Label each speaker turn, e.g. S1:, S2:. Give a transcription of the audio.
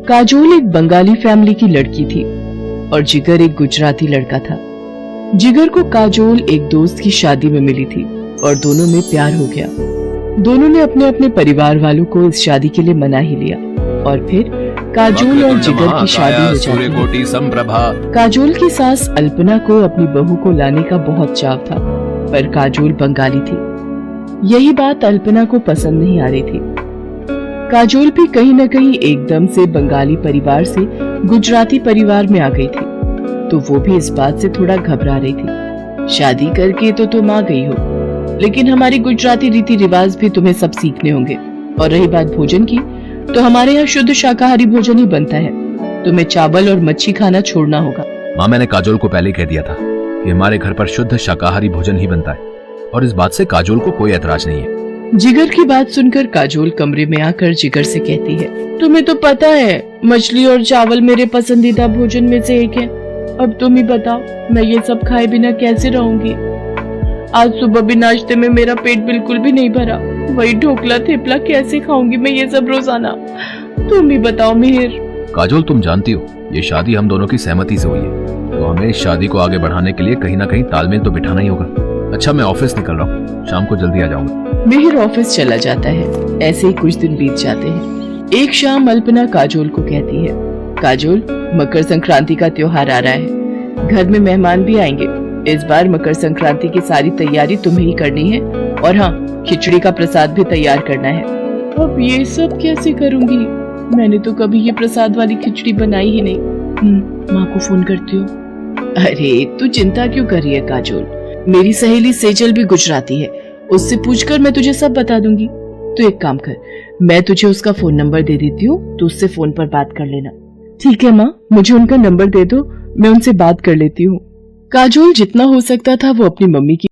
S1: काजोल एक बंगाली फैमिली की लड़की थी और जिगर एक गुजराती लड़का था। जिगर को काजोल एक दोस्त की शादी में मिली थी और दोनों में प्यार हो गया। दोनों ने अपने अपने परिवार वालों को इस शादी के लिए मना ही लिया और फिर काजोल और जिगर की शादी हो जाती है। काजोल की सास अल्पना को अपनी बहू को लाने का बहुत चाव था, पर काजोल बंगाली थी। यही बात अल्पना को पसंद नहीं आ रही थी। काजोल भी कहीं न कहीं एकदम से बंगाली परिवार से गुजराती परिवार में आ गई थी, तो वो भी इस बात से थोड़ा घबरा रही थी। शादी करके तो तुम आ गई हो, लेकिन हमारी गुजराती रीति रिवाज भी तुम्हें सब सीखने होंगे। और रही बात भोजन की, तो हमारे यहाँ शुद्ध शाकाहारी भोजन ही बनता है। तुम्हें चावल और मच्छी खाना छोड़ना होगा।
S2: माँ, मैंने काजोल को पहले कह दिया था कि हमारे घर पर शुद्ध शाकाहारी भोजन ही बनता है और इस बात से काजोल को कोई ऐतराज नहीं है।
S1: जिगर की बात सुनकर काजोल कमरे में आकर जिगर से कहती है, तुम्हें तो पता है मछली और चावल मेरे पसंदीदा भोजन में से एक है। अब तुम ही बताओ, मैं ये सब खाए बिना कैसे रहूंगी। आज सुबह भी नाश्ते में मेरा पेट बिल्कुल भी नहीं भरा, वही ढोकला थेपला कैसे खाऊंगी मैं ये सब रोजाना। तुम ही बताओ मिहिर।
S2: काजोल, तुम जानती हो ये शादी हम दोनों की सहमति से हुई है, तो हमें इस शादी को आगे बढ़ाने के लिए कहीं ना कहीं तालमेल तो बिठाना ही होगा। अच्छा, मैं ऑफिस निकल रहा हूँ, शाम को जल्दी आ जाऊंगा।
S1: मिहिर ऑफिस चला जाता है। ऐसे ही कुछ दिन बीत जाते हैं। एक शाम अल्पना काजोल को कहती है, काजोल, मकर संक्रांति का त्योहार आ रहा है, घर में मेहमान भी आएंगे। इस बार मकर संक्रांति की सारी तैयारी तुम्हें ही करनी है और हाँ, खिचड़ी का प्रसाद भी तैयार करना है। अब ये सब कैसे करूंगी? मैंने तो कभी ये प्रसाद वाली खिचड़ी बनाई ही नहीं। माँ को फोन करती हूँ। अरे तू चिंता क्यों कर रही है काजोल, मेरी सहेली सेजल भी गुजराती है, उससे पूछकर मैं तुझे सब बता दूंगी। तो एक काम कर, मैं तुझे उसका फोन नंबर दे देती हूँ, तो उससे फोन पर बात कर लेना। ठीक है माँ, मुझे उनका नंबर दे दो, मैं उनसे बात कर लेती हूँ। काजोल जितना हो सकता था वो अपनी मम्मी की